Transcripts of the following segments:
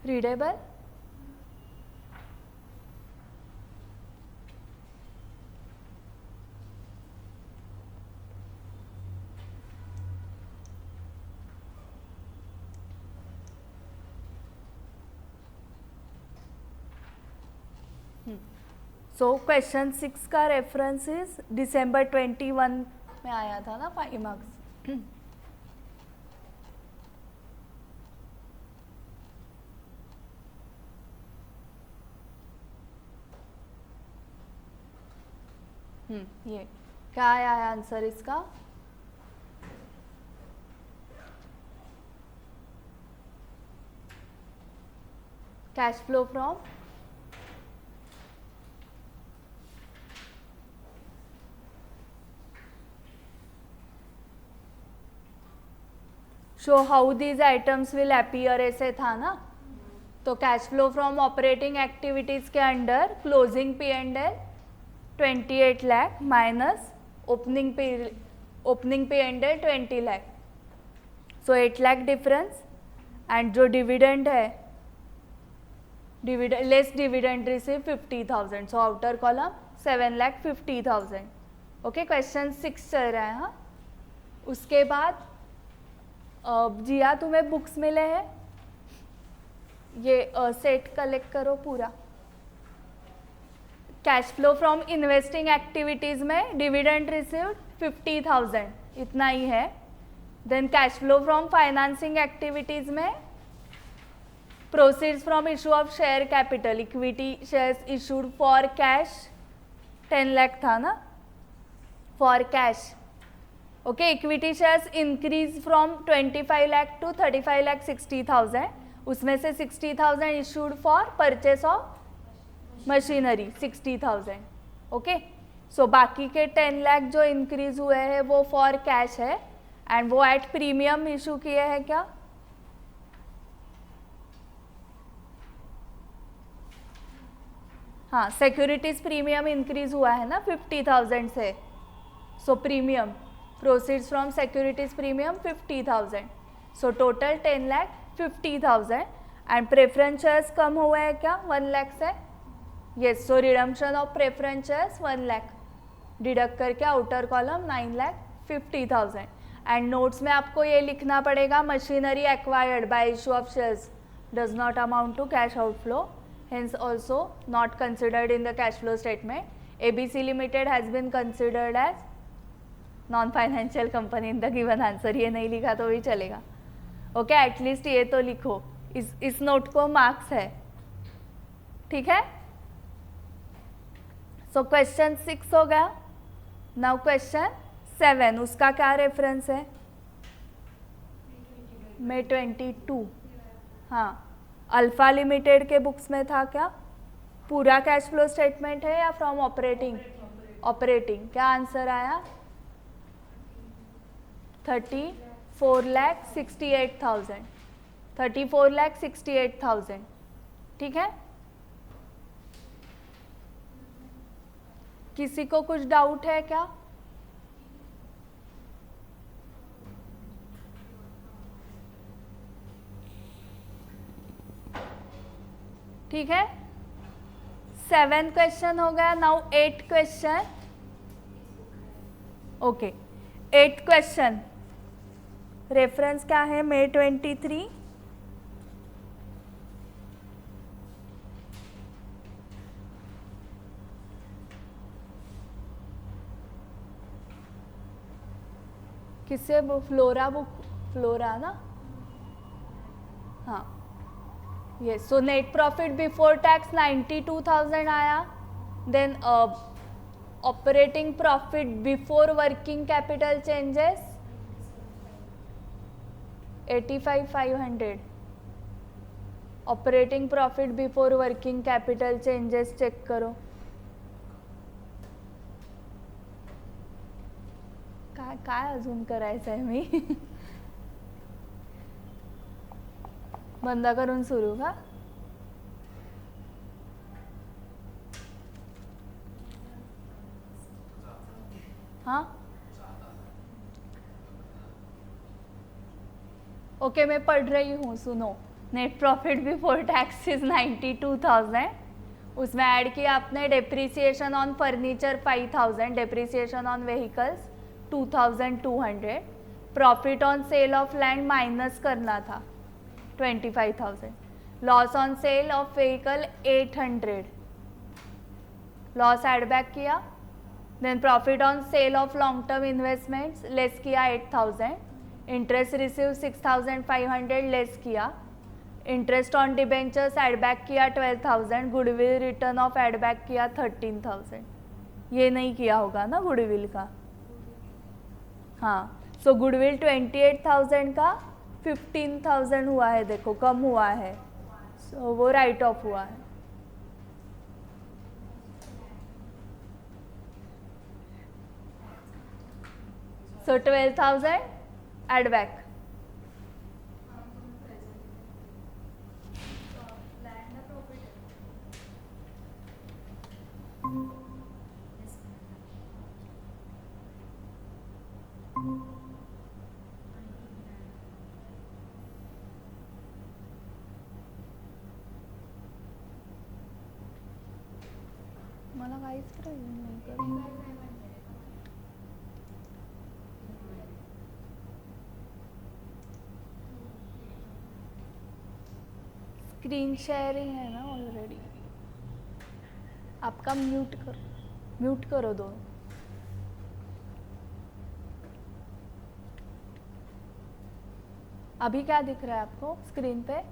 Readable? So question 6 का reference is दिसंबर 21 में आया था ना 5 मार्क्स। ये क्या आया है आंसर इसका? Cash flow from show how these items will appear ऐसे था ना। तो cash flow from operating activities के under closing P&L 28 lakh minus opening P&L 20 lakh, so 8 lakh difference. And जो डिविडेंड है, dividend less dividend receive 50,000, so outer column 7,50,000। Okay, question 6 चल रहा है। हाँ, उसके बाद जिया तुम्हें बुक्स मिले हैं, ये सेट कलेक्ट करो पूरा। Cash flow from investing activities में डिविडेंड रिसीव्ड 50,000, इतना ही है। Then cash flow from financing activities में proceeds from issue of share capital, equity shares issued for cash 10 lakh था ना, for cash. Okay, equity shares increase from 25 lakh to 35,60,000, उसमें से 60,000 issued for purchase of machinery 60,000। Okay, so बाकी के 10 लाख जो increase हुए हैं वो फॉर कैश है, एंड वो एट प्रीमियम इशू किए हैं क्या? हाँ, सिक्योरिटीज प्रीमियम इंक्रीज हुआ है ना 50,000 से, so premium proceeds from securities premium 50,000, so total 10,50,000। And preference shares कम हुए हैं क्या 1 लाख से? Yes, so redemption of preference shares 1 lakh, deduct करके आउटर कॉलम 9,50,000। एंड नोट्स में आपको ये लिखना पड़ेगा, machinery acquired by issue of shares does not amount to cash outflow, hence also not considered in the cash flow statement. ABC Limited has been considered as non-financial company in the given answer. ये नहीं लिखा तो भी चलेगा। Okay, at least ये तो लिखो, इस नोट को मार्क्स है, ठीक है। सो क्वेश्चन 6 हो गया। नाउ क्वेश्चन 7, उसका क्या रेफरेंस है? May 22। हाँ, अल्फा लिमिटेड के बुक्स में था क्या? पूरा कैश फ्लो स्टेटमेंट है या फ्रॉम ऑपरेटिंग? ऑपरेटिंग। क्या आंसर आया? 34,68,000, 34,68,000, ठीक है। किसी को कुछ डाउट है क्या? ठीक है, 7 क्वेश्चन हो गया। Now 8 question. Okay, 8 question reference क्या है? May 23। किससे? फ्लोरा बुक, फ्लोरा ना। हाँ, yes. So net profit before tax 92,000 आया। Then operating profit before working capital changes 85,500। Operating profit before working capital changes check करो। काय अजून करायचं आहे मी? बंद करून सुरू का? हाँ, ओके, मैं पढ़ रही हूँ, सुनो। Net profit before tax is 92,000. उसमें ऐड किया आपने depreciation on furniture 5,000, depreciation on vehicles 2,200, profit on sale of land minus करना था 25,000, loss on sale of vehicle 800, loss add back किया. Then profit on sale of long term investments less किया 8,000, interest receive 6,500 less किया, interest on debentures add back किया 12,000, goodwill written off add back किया 13,000. ये नहीं किया होगा ना गुडविल का. हाँ, सो गुडविल 28,000 का 15,000 हुआ है, देखो कम हुआ है, सो वो राइट ऑफ हुआ है. सो 12,000 ऐड बैक. मला काहीच प्रॉब्लेम नाही करत. स्क्रीन शेयरिंग है ना ऑलरेडी. आपका म्यूट करो दो. अभी क्या दिख रहा है आपको स्क्रीन पे?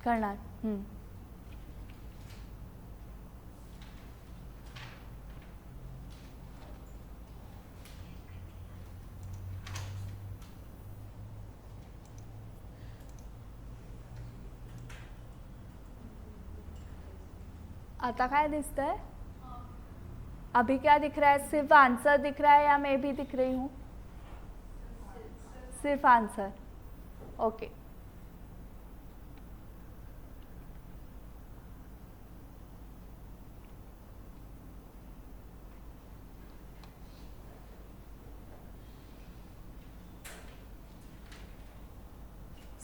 करना है. आता काय दिसतंय? अभी क्या दिख रहा है? सिर्फ आंसर दिख रहा है या मैं भी दिख रही हूँ? सिर्फ आंसर. ओके.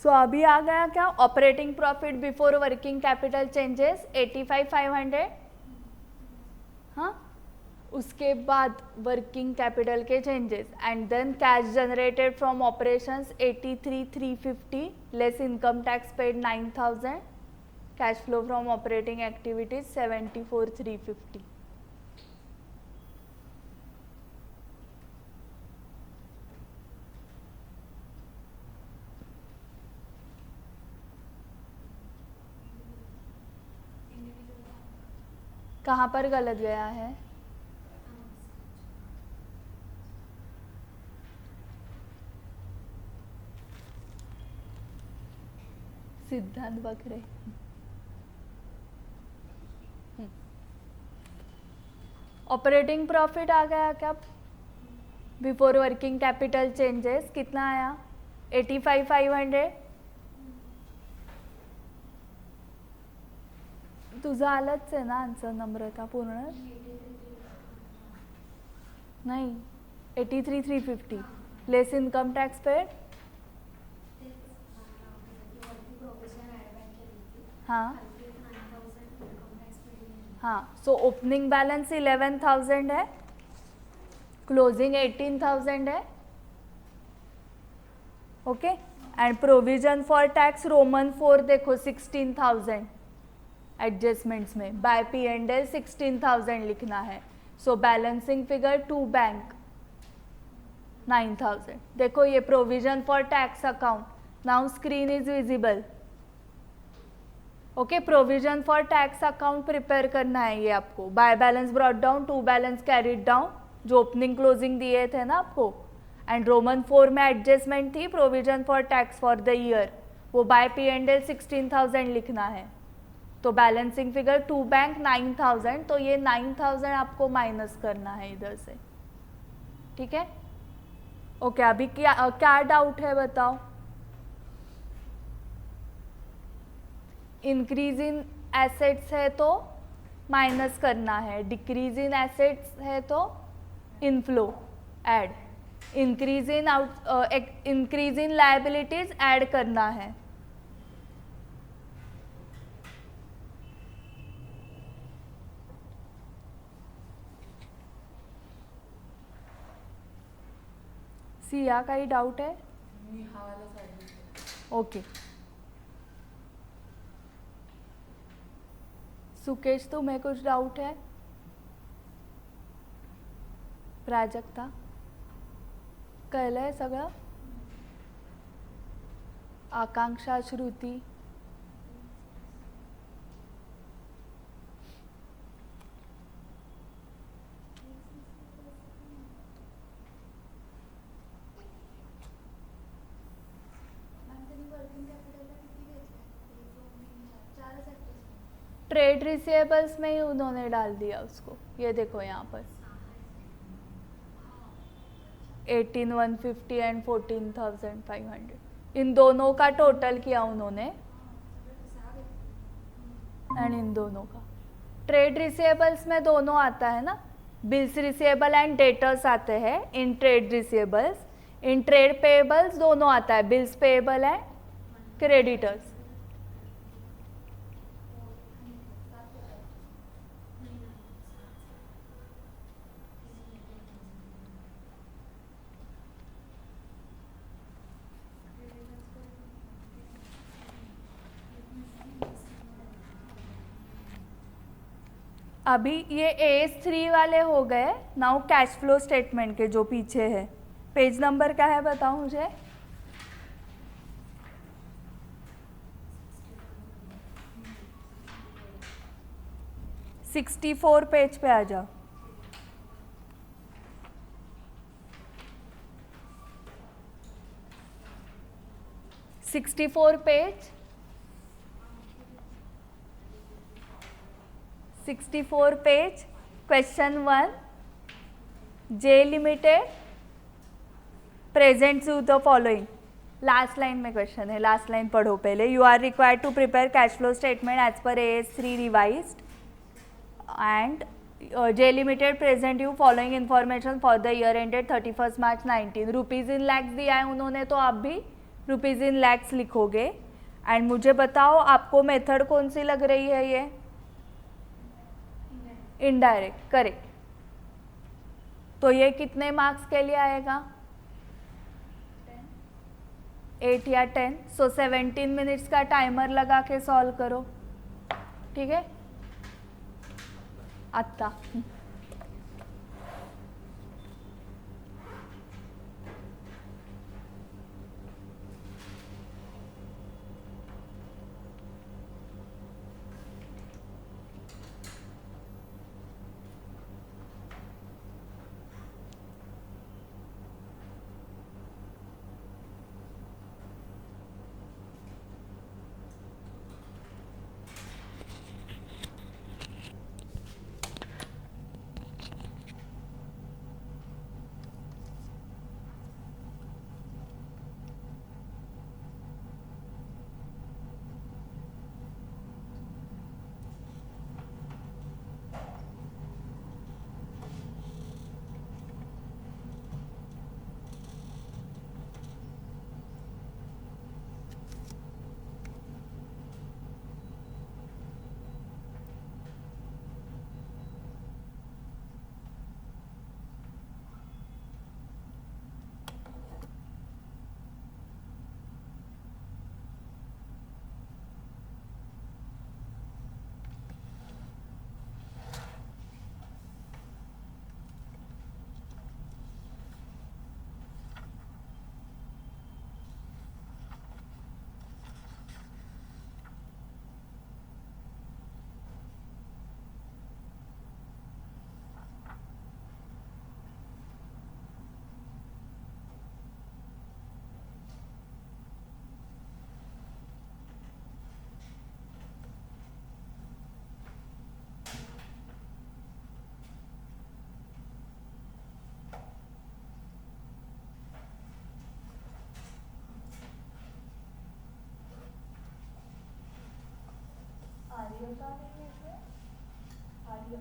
सो अभी आ गया क्या? Operating profit before working capital changes 85,500. हाँ, उसके बाद वर्किंग कैपिटल के changes and then cash generated from operations 83,350 less income tax paid 9,000, cash flow from operating activities 74,350. कहाँ पर गलत गया है? सिद्धांत बकरे. ऑपरेटिंग प्रॉफिट आ गया क्या? बिफोर वर्किंग कैपिटल चेंजेस कितना आया? 85,500. तुझं आलंच आहे ना आन्सर नम्रता पूर्ण? नाही, 83,350 लेस इनकम टॅक्स पेड. हाँ हाँ, सो ओपनिंग बैलेंस 11,000 है, क्लोजिंग 18,000 है. Okay. And provision for tax Roman 4 देखो 16,000. एडजस्टमेंट्स में बाय P&L 16,000 लिखना है. So balancing figure to bank 9,000. देखो ये provision for tax account. Now screen is visible. Okay, provision for tax account prepare करना है ये आपको. By balance brought down, to balance carried down, जो ओपनिंग क्लोजिंग दिए थे ना आपको, एंड रोमन 4 में एडजस्टमेंट थी provision for tax for the year, वो बाय P&L 16,000 लिखना है। तो बैलेंसिंग फिगर टू बैंक 9,000, तो ये 9,000 आपको माइनस करना है इधर से, ठीक है। ओके, अभी क्या डाउट है बताओ। इंक्रीज इन एसेट्स है तो माइनस करना है, डिक्रीज इन एसेट्स है तो inflow add, increase in liabilities add करना है। सिया काही डाउट है? ओके, सुकेश तुम्हें कुछ डाउट है? प्राजक्ता कळलंय सगळं? आकांक्षा, श्रुती? ट्रेड रिसीवेबल्स में ही उन्होंने डाल दिया उसको, ये देखो यहाँ पर 18,150 एंड 14,500, इन दोनों का टोटल किया उन्होंने, एंड इन दोनों का। ट्रेड रिसीवेबल्स में दोनों आता है ना, बिल्स रिसीवेबल एंड डेटर्स आते हैं in trade receivables, in trade payables दोनों आता है, बिल्स पेएबल एंड क्रेडिटर्स। अभी ये AS3 वाले हो गए। नाउ कैश फ्लो स्टेटमेंट के जो पीछे है, पेज नंबर क्या है बताओ मुझे। सिक्सटी 64 पेज पे आ जाओ। Page 64 page, question 1, J limited presents you the following. Last line में क्वेश्चन है, लास्ट लाइन पढ़ो पहले। You are required to prepare cash flow statement as per AS3 revised and J limited present you following information for the year ended 31 March 19। Rupees in lakhs दिया है उन्होंने, तो आप भी रुपीज़ इन लैक्स लिखोगे। एंड मुझे बताओ आपको मेथड कौन सी लग रही है ये? Indirect, correct. तो ये कितने मार्क्स के लिए आएगा? 8 या 10। सो 17 मिनट्स का टाइमर लगा के सॉल्व करो, ठीक है। आत्ता आर्या का नहीं है इसमें, आर्या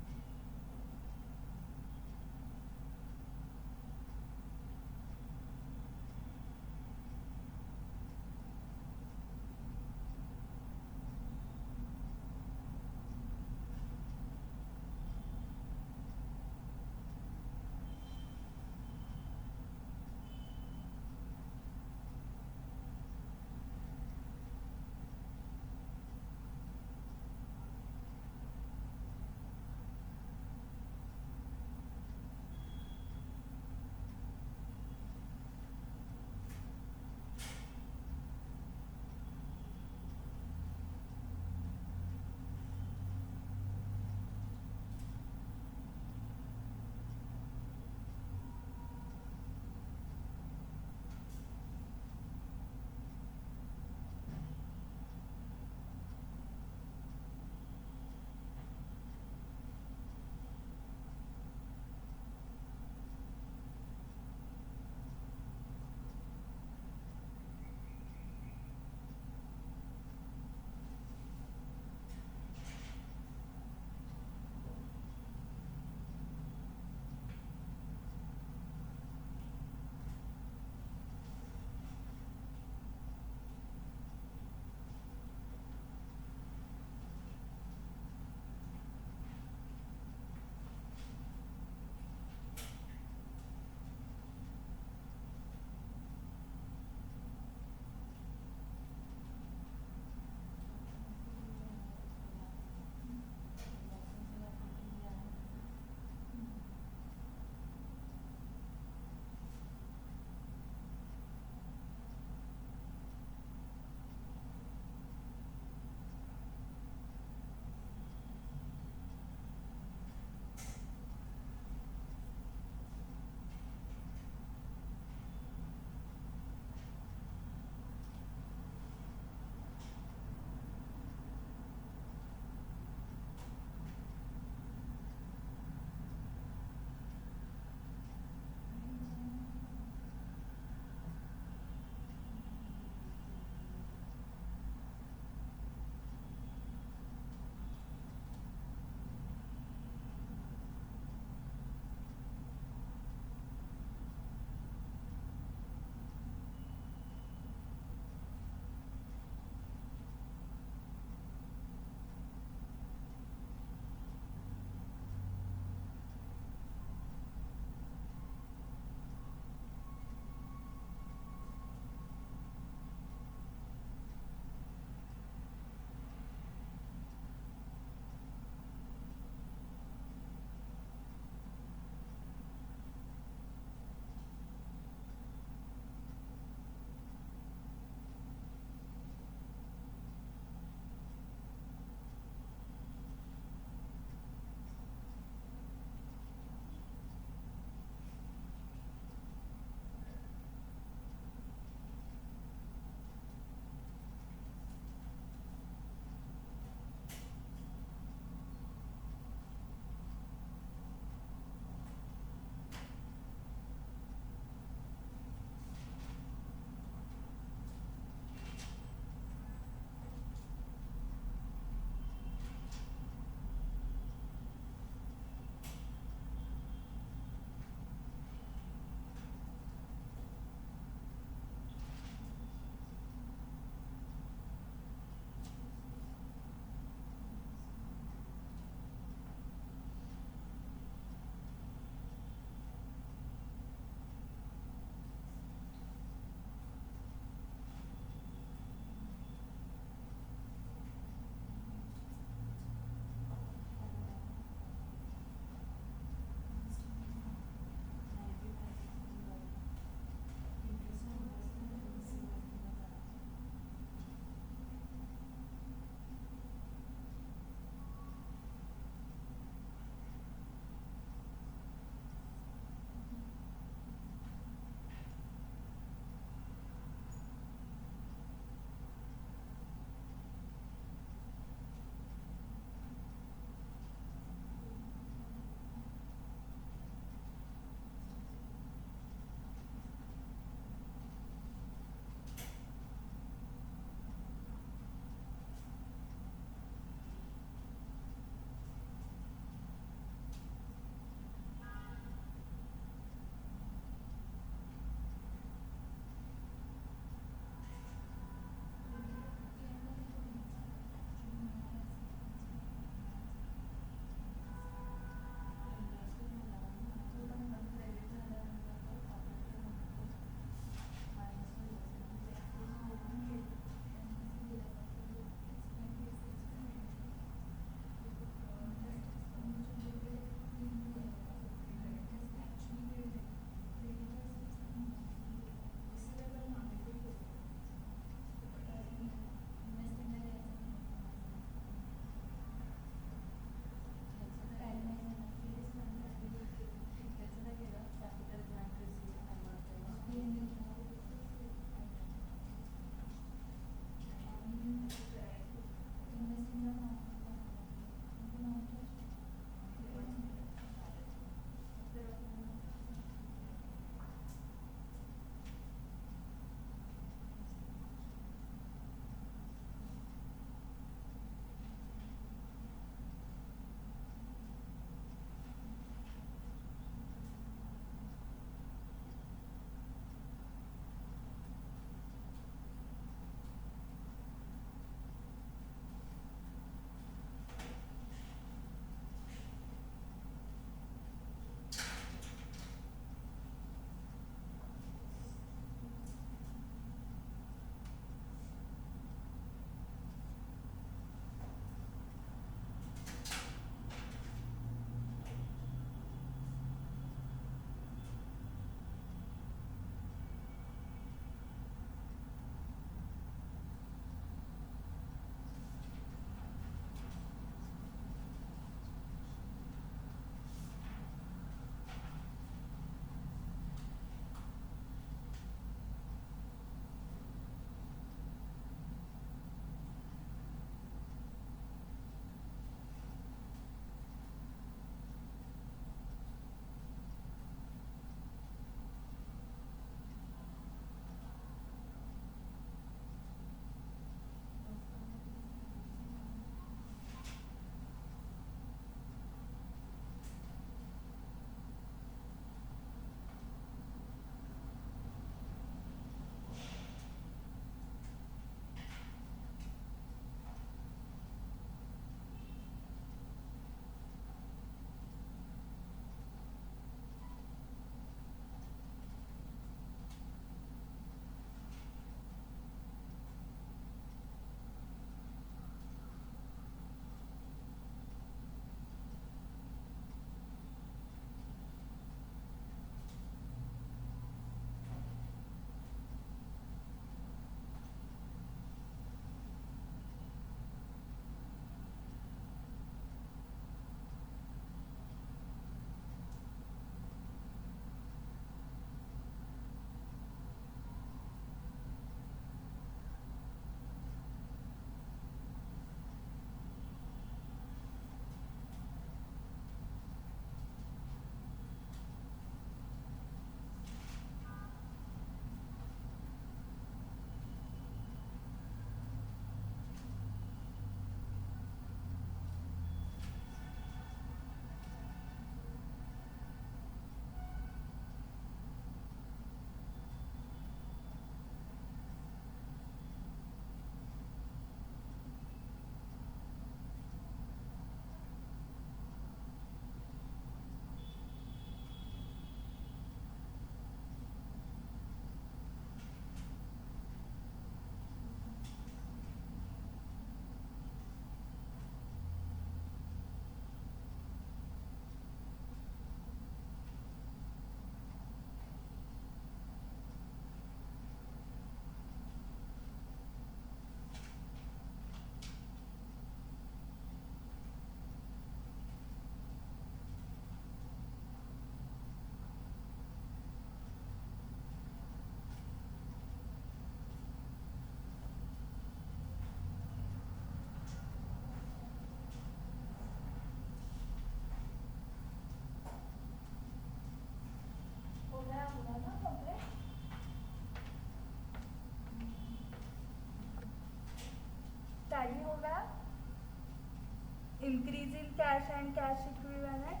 cash and cash equivalent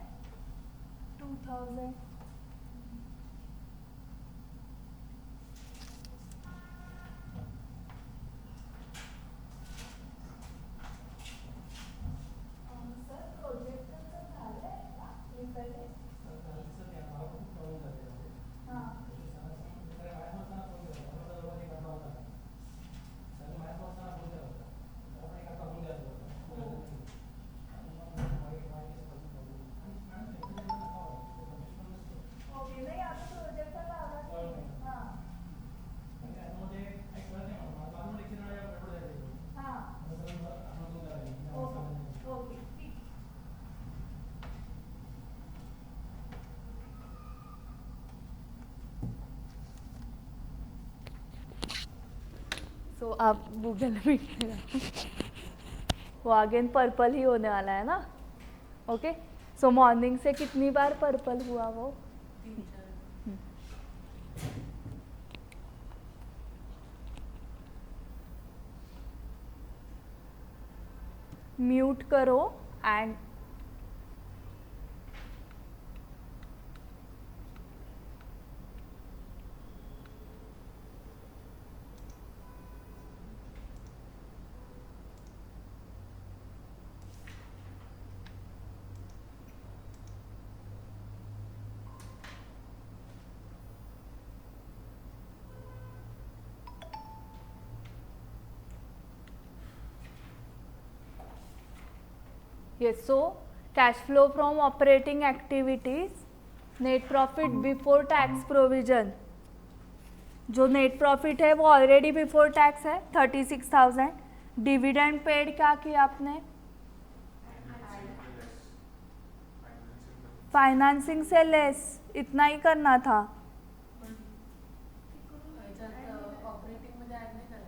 2000. Sir प्रोजेक्टचं झालंय का इकडे? हां ओके. नाही आता प्रोजेक्टचा लावलाच नाही. हां हां ओके ओके ठीक. सो आप गूगल मीट में वो अगेन पर्पल ही होने वाला है ना. ओके. सो मॉर्निंग से कितनी बार पर्पल हुआ वो? म्यूट करो and yes. So cash flow from operating activities, net profit before tax provision. जो नेट प्रॉफिट है वो ऑलरेडी बिफोर टैक्स है 36,000. डिविडेंड पेड क्या किया आपने? फाइनेंसिंग से लेस, इतना ही करना था.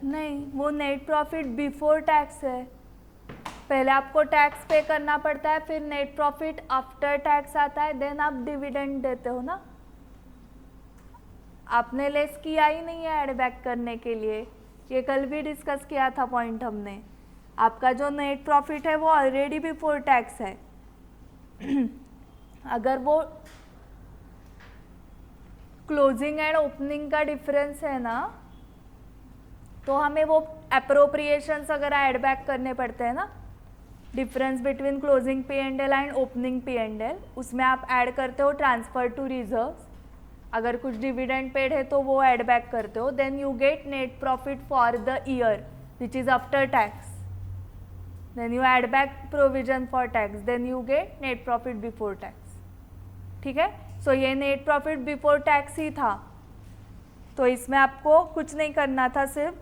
नहीं, वो नेट प्रॉफिट बिफोर टैक्स है. पहले आपको टैक्स पे करना पड़ता है, फिर नेट प्रॉफिट आफ्टर टैक्स आता है, देन आप डिविडेंड देते हो ना. आपने लेस किया ही नहीं है ऐड बैक करने के लिए. ये कल भी डिस्कस किया था पॉइंट हमने. आपका जो नेट प्रॉफिट है वो ऑलरेडी बिफोर टैक्स है. अगर वो क्लोजिंग एंड ओपनिंग का डिफरेंस है ना, तो हमें वो अप्रोप्रिएशंस वगैरह ऐड बैक करने पड़ते हैं ना. Difference between closing P&L and opening P&L, उसमें आप ऐड करते हो ट्रांसफर टू रिजर्व्स. अगर कुछ डिविडेंड पेड है तो वो ऐड बैक करते हो. Then you get net profit for the year which is after tax. Then you add back provision for tax, then you get net profit before tax. ठीक है. So ये net profit before tax ही था, तो इसमें आपको कुछ नहीं करना था, सिर्फ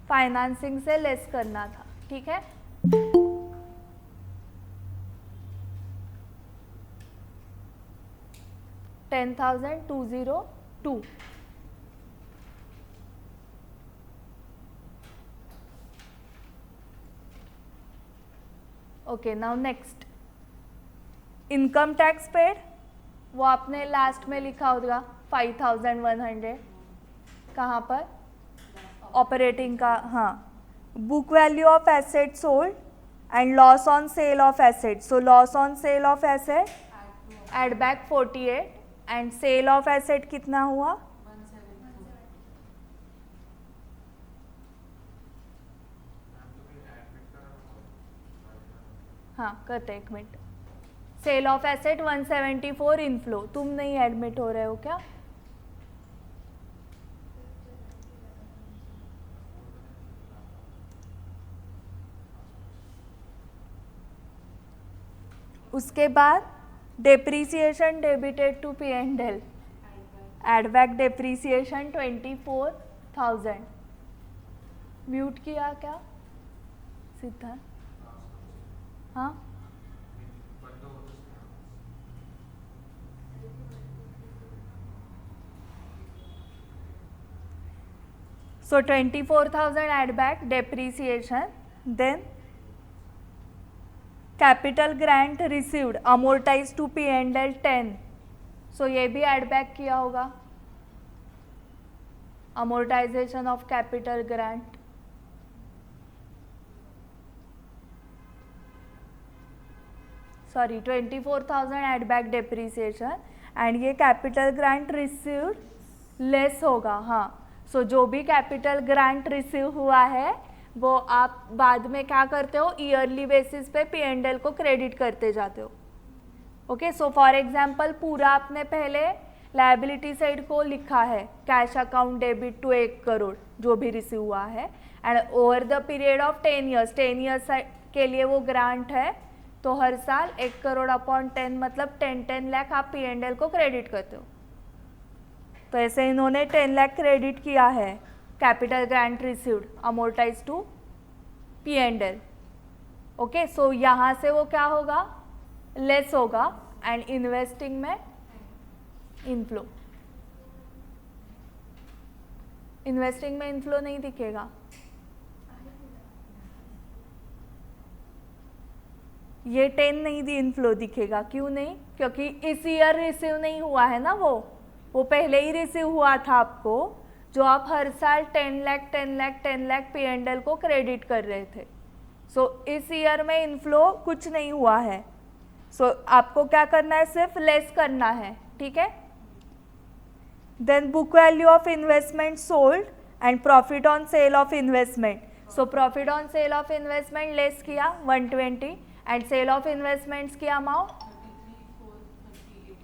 फाइनेंसिंग से लेस करना था. ठीक है. $10,202. Okay. Now next income tax paid. वो आपने लास्ट में लिखा होगा 5,100. कहाँ पर? ऑपरेटिंग का. हाँ. Book value of asset sold and loss on sale of asset. So loss on sale of asset add back 48 and sale of asset कितना हुआ? 174. हाँ करते, एक minute. Sale of asset 174 inflow. तुम नहीं एडमिट हो रहे हो क्या? उसके बाद depreciation debited to P&L. Add back depreciation 24,000. Mute किया क्या सिद्धार्थ? हाँ. So 24,000 add back depreciation, then capital grant received amortized to P&L 10. So ये भी add back किया होगा. Amortization of capital grant. Sorry 24,000 add back depreciation and ये capital grant received less होगा. हाँ, सो जो भी कैपिटल ग्रांट रिसीव हुआ है वो आप बाद में क्या करते हो, ईयरली बेसिस पे P&L को क्रेडिट करते जाते हो. ओके, सो फॉर एग्जांपल पूरा आपने पहले लायबिलिटी साइड को लिखा है, cash account debit to 1 crore जो भी रिसीव हुआ है, and over the period of 10 years, 10 years के लिए वो ग्रांट है, तो हर साल 1 करोड़ अपॉन 10 मतलब 10 लाख आप P&L को क्रेडिट करते हो. तो ऐसे इन्होंने 10 लाख क्रेडिट किया है, capital grant received amortise to P&L. Okay, so यहाँ से वो क्या होगा, लेस होगा, एंड इन्वेस्टिंग में इनफ्लो. इन्वेस्टिंग में इनफ्लो नहीं दिखेगा, ये 10 नहीं दी इनफ्लो दिखेगा. क्यों नहीं, क्योंकि इस ईयर रिसीव नहीं हुआ है ना, वो पहले ही रिसीव हुआ था आपको, जो आप हर साल 10 लाख 10 लाख 10 लाख P&L को क्रेडिट कर रहे थे. सो इस ईयर में इनफ्लो कुछ नहीं हुआ है. सो आपको क्या करना है, सिर्फ लेस करना है. ठीक है. Then book value of investment sold and profit on sale of investment. So profit on sale of investment less किया 120 एंड सेल ऑफ इन्वेस्टमेंट्स की अमाउंट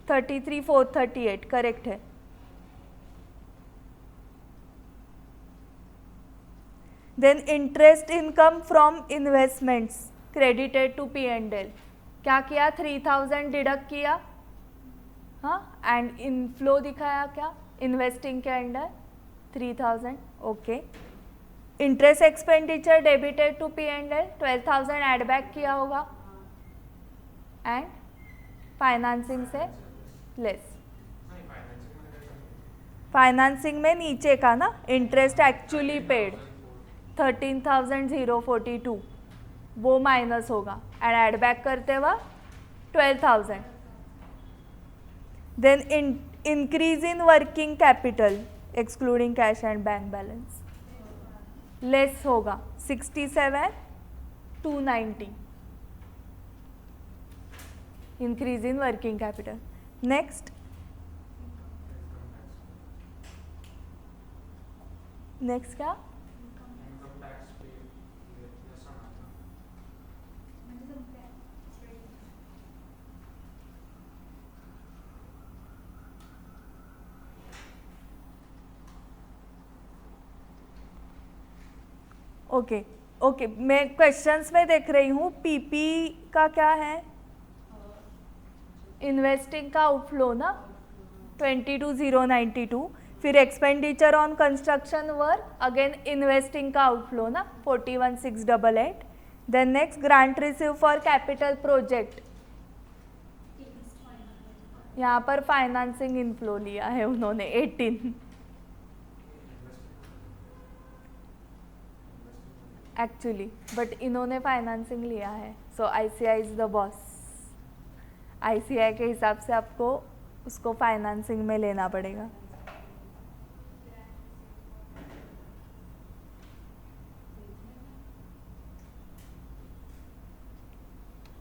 33,438. करेक्ट है. Then interest income from investments credited to P&L. क्या किया, 3,000 deduct किया, हाँ, and inflow दिखाया क्या, investing के under 3,000. Okay. Interest expenditure debited to P&L 12,000 add back किया होगा, एंड फाइनेंसिंग से लेस. फाइनेंसिंग में नीचे का ना, इंटरेस्ट एक्चुअली पेड 13,042 वो माइनस होगा, एंड एड बैक करते हुआ 12,000. Then increase in working capital excluding cash and bank balance less होगा 67,290. Increase in working capital. Next क्या, ओके, मैं क्वेश्चंस में देख रही हूँ. पीपी का क्या है, इन्वेस्टिंग का आउटफ्लो ना 22,092. फिर expenditure on construction work again investing का आउटफ्लो ना 41,688. Then next grant receive for capital project, यहाँ पर फाइनेंसिंग इनफ्लो लिया है उन्होंने 18 एक्चुअली, बट इन्होंने फाइनेंसिंग लिया है. सो ICI is the boss. ICI के हिसाब से आपको उसको फाइनेंसिंग में लेना पड़ेगा.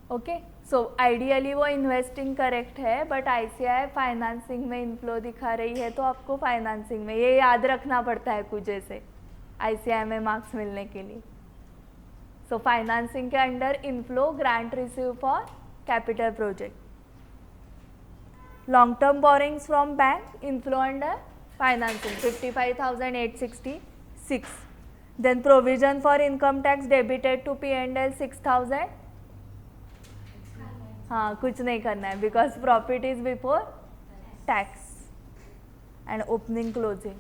ओके, सो आइडियली वो इन्वेस्टिंग करेक्ट है, बट ICI फाइनेंसिंग में इनफ्लो दिखा रही है, तो आपको फाइनेंसिंग में ये याद रखना पड़ता है कुछ ऐसे ICI में मार्क्स मिलने के लिए. सो फाइनेंसिंग के under inflow grant receive for capital project. Long term borrowings from bank inflow under financing 55,866. Then provision for income tax debited to P&L 6,000. हाँ, कुछ नहीं करना है because profit is before tax and opening closing.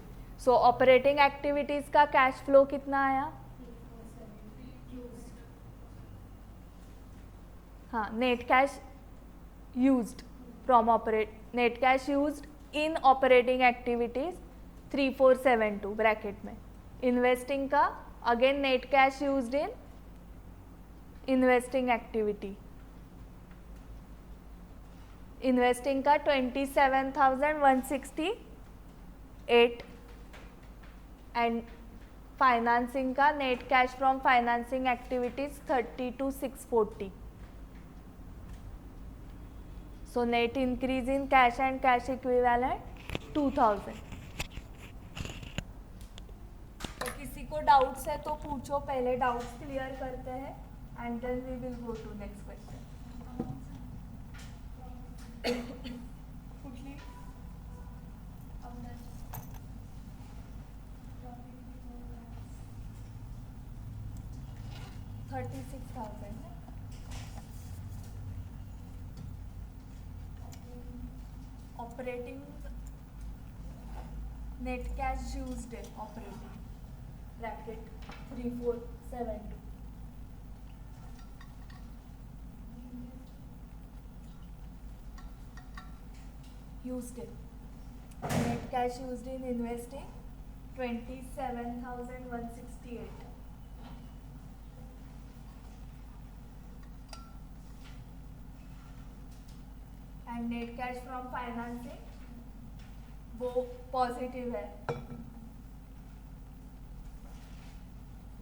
So operating activities का cash flow कितना आया, हाँ, net cash used from net cash used in operating activities 3472 bracket में. इन्वेस्टिंग का again net cash used in investing activity. Investing का 27,168 and financing का net cash from financing activities 32,640. So net increase in cash and cash equivalent 2000. तो किसी को doubts है तो पूछो, पहले डाउट्स क्लियर करते हैं and then we will go to next question. कुठली 36,000. Operating net cash used operating bracket 3472. Used net cash used in investing 27,168. And net cash from financing वो पॉजिटिव है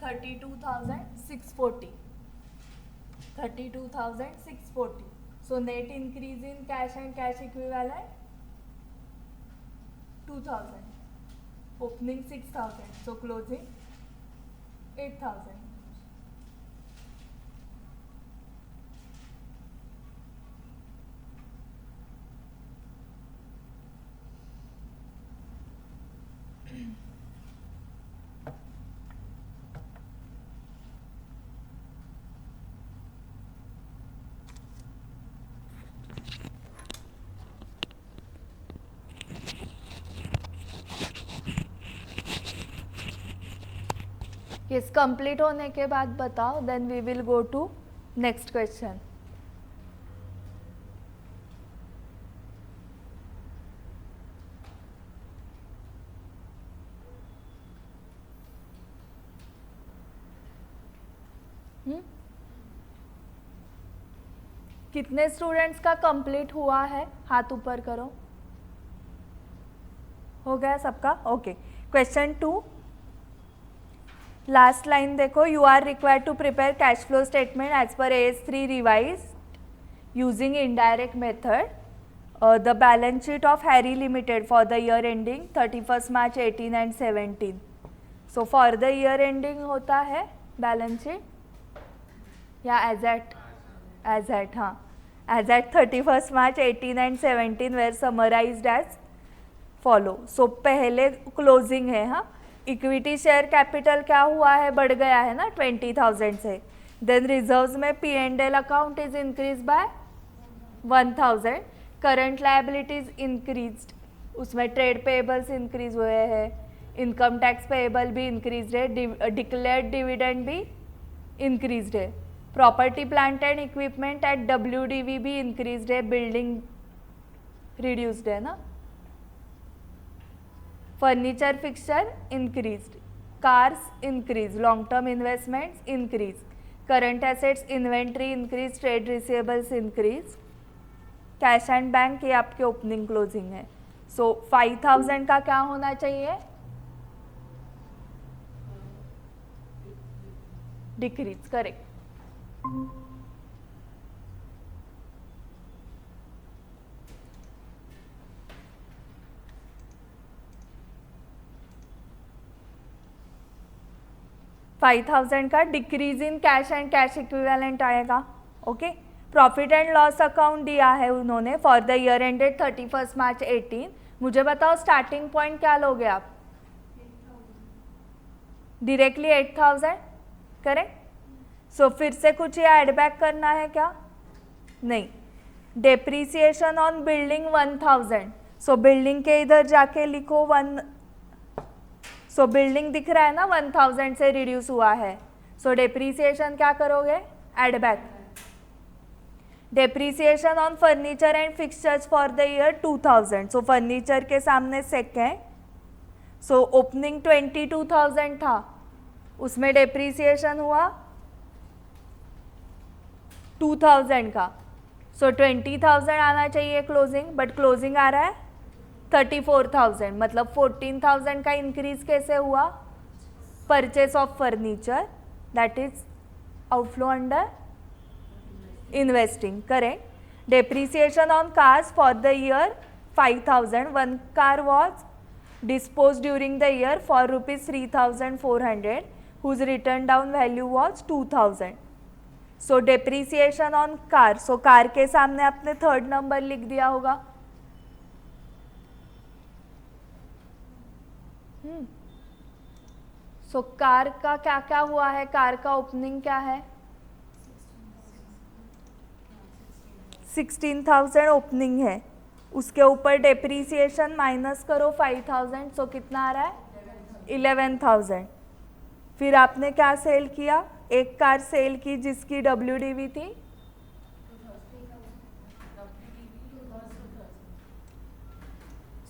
32,640. 32,640. So net increase in cash and cash equivalent 2,000. Opening 6,000. So closing 8,000. Case complete होने के बाद बताओ, then we will go to next question. कितने students का complete हुआ है, हाथ ऊपर करो. हो गया सबका? ओके. क्वेश्चन 2 लास्ट लाइन देखो. You are required to prepare cash flow statement as per AS3 revise using indirect method the balance sheet of Harry limited for the year ending 31 March 18 and 17. So for the year ending होता है balance sheet या as at हाँ as at 31 March 18 and 17 were summarised as follow. So पहले closing है. हाँ, equity share capital क्या हुआ है, बढ़ गया है ना 20,000 से. देन रिजर्व्स में P&L account is increase by 1,000. Current liabilities increased, उसमें ट्रेड पेएबल्स इंक्रीज हुए हैं. इनकम टैक्स पेएबल भी इंक्रीज है. डिक्लेयर्ड डिविडेंड भी इंक्रीज है. Property plant and equipment at WDV भी इंक्रीज है. बिल्डिंग रिड्यूस्ड है ना. Furniture fixture increased. Cars increase. Long term investments increase. Current assets inventory increase. Trade receivables increase. Cash and bank ये आपके opening closing है. सो 5,000 का क्या होना चाहिए, डिक्रीज. करेक्ट. $5,000 का decrease in cash and cash equivalent आएगा. Okay. Profit and loss account दिया है उन्होंने for the year ended 31 March 18. मुझे बताओ स्टार्टिंग पॉइंट क्या लोगे आप, डायरेक्टली 8,000. करेक्ट. सो फिर से कुछ ये ऐड बैक करना है क्या, नहीं. Depreciation on building 1,000. So building के इधर जाके लिखो 1. सो बिल्डिंग दिख रहा है ना 1,000 से रिड्यूस हुआ है. सो डेप्रीसिएशन क्या करोगे, add back. Depreciation on furniture and fixtures for the year 2,000. So furniture के सामने सेकेंड. सो ओपनिंग 22,000 था, उसमें डेप्रीसिएशन हुआ 2,000 का. सो 20,000 आना चाहिए क्लोजिंग, बट क्लोजिंग आ रहा है 34,000. मतलब 14,000 का इंक्रीज कैसे हुआ, purchase of furniture, that is outflow under investing. Correct. Depreciation on cars for the year 5,000. One car was disposed during the year for rupees 3,400, whose written down value was 2,000. So depreciation on car. So car के सामने आपने third number लिख दिया होगा. So car का क्या क्या हुआ है, कार का ओपनिंग क्या है, 16,000 ओपनिंग है. उसके ऊपर डेप्रीसिएशन माइनस करो 5,000, सो कितना आ रहा है 11,000. फिर आपने क्या सेल किया, एक कार सेल की जिसकी WDV थी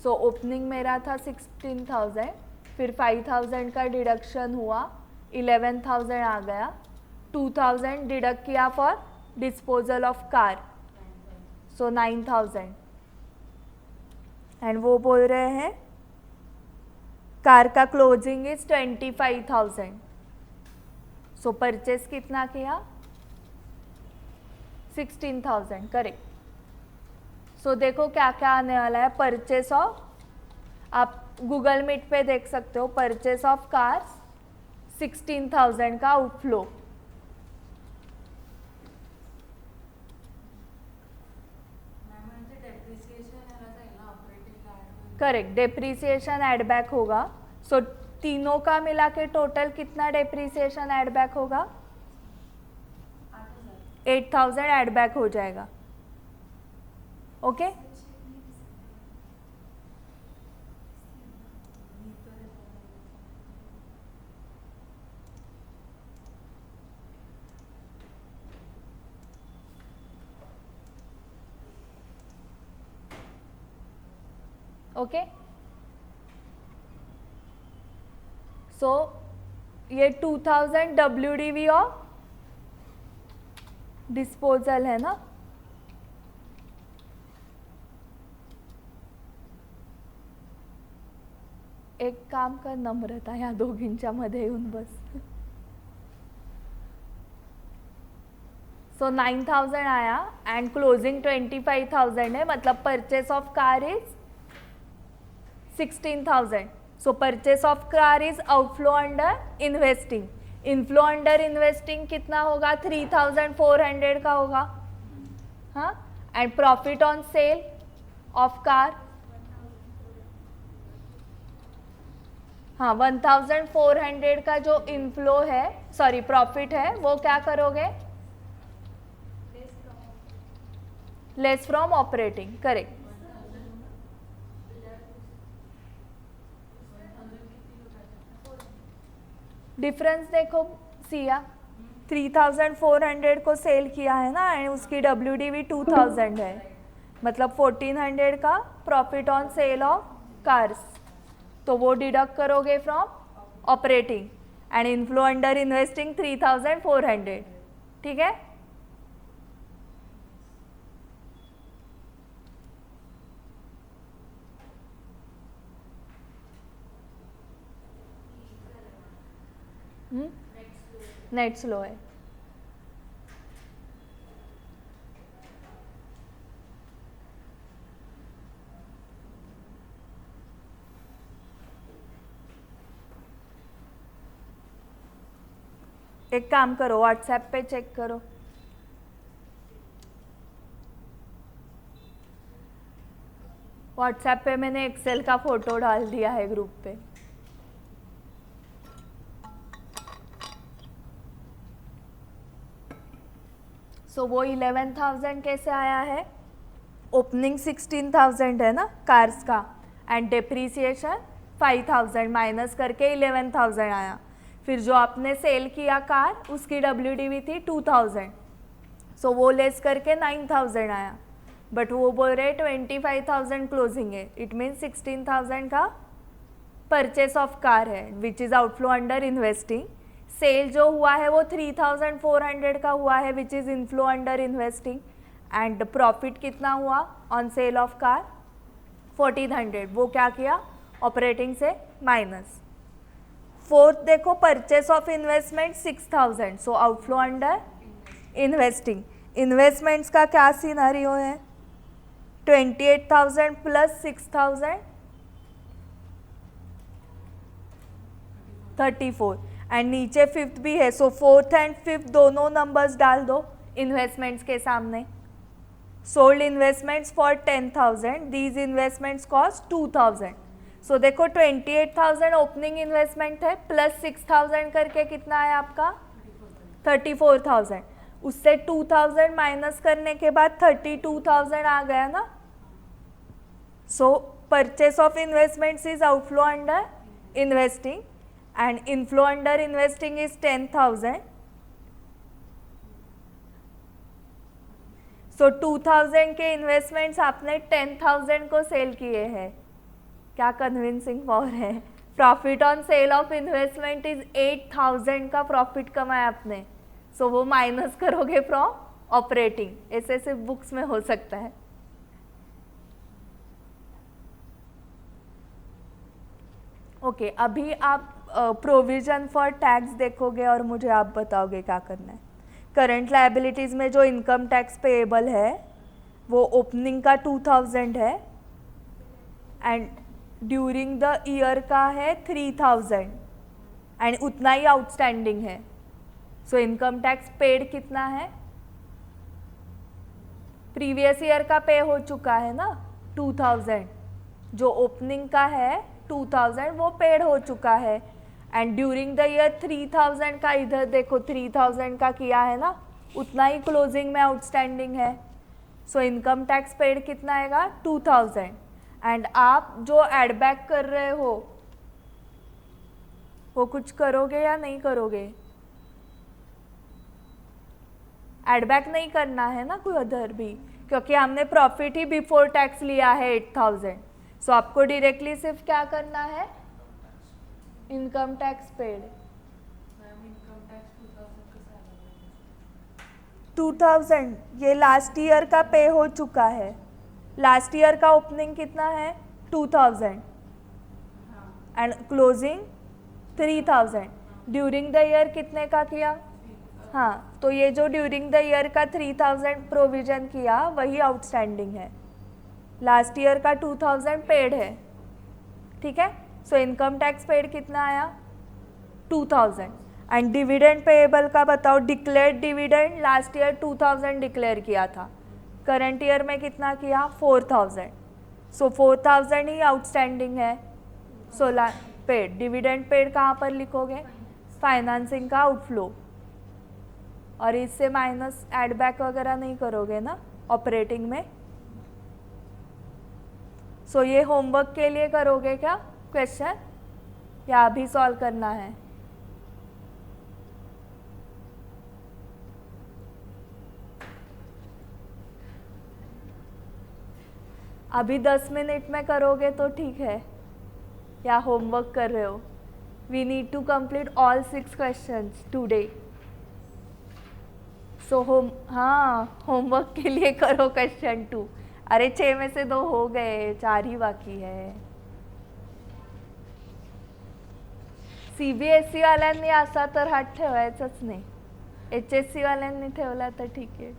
सो ओपनिंग मेरा था 16,000, फिर 5,000 का डिडक्शन हुआ, 11,000 आ गया. 2,000 डिडक्ट किया for disposal of car, so 9,000. And वो बोल रहे हैं कार का क्लोजिंग इज 25,000. सो परचेस कितना किया 16,000. करेक्ट. सो देखो क्या क्या आने वाला है. परचेस ऑफ, आप गूगल मीट पे देख सकते हो, परचेस ऑफ कार्स 16,000 का outflow. Correct. Depreciation add back होगा. सो तीनों का मिला के टोटल कितना डेप्रीसिएशन एड बैक होगा 8,000 एड बैक हो जाएगा. Okay okay. सो ये 2,000 WDV ऑफ डिस्पोजल है ना. एक काम कर नम्रता, या दोघींच्या मध्ये येऊन बस. सो 9,000 आया एंड क्लोजिंग 25,000 है, मतलब purchase of car is 16,000. So purchase of car is outflow under investing. Inflow under investing कितना होगा 3,400 का होगा. हाँ. And profit on sale of car, हाँ 1,400 का जो इनफ्लो है, सॉरी प्रॉफिट है, वो क्या करोगे less from operating. Correct. Difference देखो सिया, 3,400 को सेल किया है ना एंड उसकी WDV 2,000 है, मतलब 1,400 का profit on sale of cars. तो वो डिडक्ट करोगे from operating and inflow under investing 3,400. ठीक है. नेट स्लो है. एक काम करो, व्हाट्सएप पे चेक करो. व्हाट्सएप पे मैंने एक्सेल का फोटो डाल दिया है ग्रुप पे. सो वो 11,000 कैसे आया है, ओपनिंग 16,000 है ना कार्स का एंड डेप्रीसिएशन 5,000 माइनस करके 11,000 आया. फिर जो आपने सेल किया कार उसकी WDV थी 2,000, सो वो लेस करके 9,000 आया. बट वो बोल रहे 25,000 क्लोजिंग है, इट मीन्स 16,000 का परचेस ऑफ कार है which is outflow under investing. Sale जो हुआ है वो 3,400 का हुआ है which is inflow under investing. And profit कितना हुआ ऑन सेल ऑफ कार 1,400, वो क्या किया ऑपरेटिंग से माइनस. फोर्थ देखो purchase of investment 6,000, so outflow under investing. Investments का क्या सिनेरियो है? 28,000 प्लस 6,000 34 एंड नीचे फिफ्थ भी है, सो फोर्थ एंड फिफ्थ दोनों नंबर्स डाल दो इन्वेस्टमेंट्स के सामने. Sold investments for 10,000, these investments cost 2,000. सो देखो 28,000 ओपनिंग इन्वेस्टमेंट है प्लस 6,000 करके कितना है आपका 34,000. उससे 2,000 माइनस करने के बाद 32,000 आ गया ना. So purchase of investments is outflow under investing and inflow under investing is 10,000. So 2,000 के इन्वेस्टमेंट्स आपने 10,000 को सेल किए हैं. क्या कन्विंसिंग पावर है. Profit on sale of investment is 8,000 का प्रॉफिट कमाया आपने. सो वो माइनस करोगे फ्रॉम ऑपरेटिंग. ऐसे सिर्फ बुक्स में हो सकता है. ओके अभी आप प्रोविजन फॉर टैक्स देखोगे और मुझे आप बताओगे क्या करना है. करंट लायबिलिटीज़ में जो इनकम टैक्स पेएबल है वो ओपनिंग का 2,000 है एंड ड्यूरिंग द ईयर का है 3,000 एंड उतना ही आउटस्टैंडिंग है. सो इनकम टैक्स पेड कितना है? प्रीवियस ईयर का पे हो चुका है ना 2,000. जो ओपनिंग का है 2,000 वो पेड हो चुका है एंड ड्यूरिंग द ईयर 3,000 का इधर देखो 3,000 का किया है ना, उतना ही क्लोजिंग में आउटस्टैंडिंग है. सो इनकम टैक्स पेड कितना आएगा 2,000 एंड आप जो एड बैक कर रहे हो वो कुछ करोगे या नहीं करोगे? एड बैक नहीं करना है ना कोई अदर भी, क्योंकि हमने प्रॉफिट ही बिफोर टैक्स लिया है 8,000. सो आपको डायरेक्टली सिर्फ क्या करना है इनकम टैक्स पेड. 2,000 ये लास्ट ईयर का पे हो चुका है. लास्ट ईयर का ओपनिंग कितना है 2,000 and closing 3,000. During the year कितने का किया? हाँ, तो ये जो ड्यूरिंग द ईयर का 3,000 प्रोविजन किया वही आउटस्टैंडिंग है. लास्ट ईयर का 2,000 पेड है. ठीक है. सो इनकम टैक्स पेड कितना आया 2,000 एंड डिविडेंड पेएबल का बताओ. Declared dividend last year 2,000 declare किया था, करंट ईयर में कितना किया 4,000. सो 4,000 ही आउटस्टैंडिंग है. सो पेड डिविडेंड पेड कहाँ पर लिखोगे? फाइनेंसिंग का आउटफ्लो. और इससे माइनस एड बैक वगैरह नहीं करोगे ना ऑपरेटिंग में. सो ये होमवर्क के लिए करोगे क्या क्वेश्चन या अभी सॉल्व करना है? अभी 10 मिनट में करोगे तो ठीक है या होमवर्क कर रहे हो? We need to complete all 6 questions today. So homework के लिए करो क्वेश्चन 2. अरे 6 में से 2 हो गए, 4 ही बाकी है. CBSE वाल्यांनी असा तर हात ठेवायचाच नाही. HSC वाल्यांनी ठेवला तर ठीक आहे.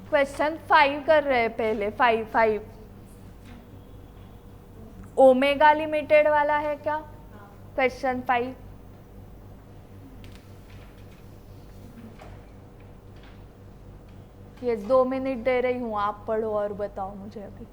क्वेश्चन 5 कर रहे हैं पहले. 5 ओमेगा लिमिटेड वाला है क्या क्वेश्चन 5? ये 2 मिनट दे रही हूँ, आप पढ़ो और बताओ मुझे अभी.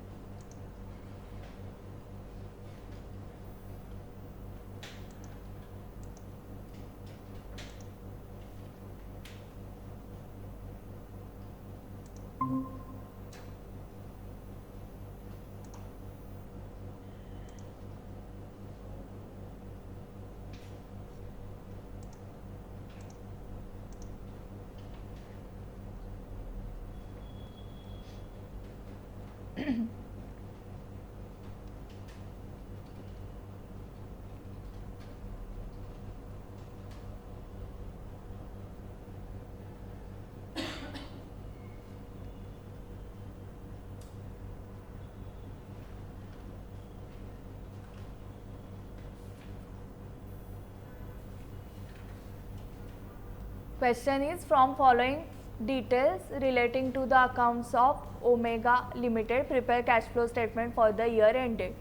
Question is from following details relating to the accounts of Omega Limited prepare cash flow statement for the year ended.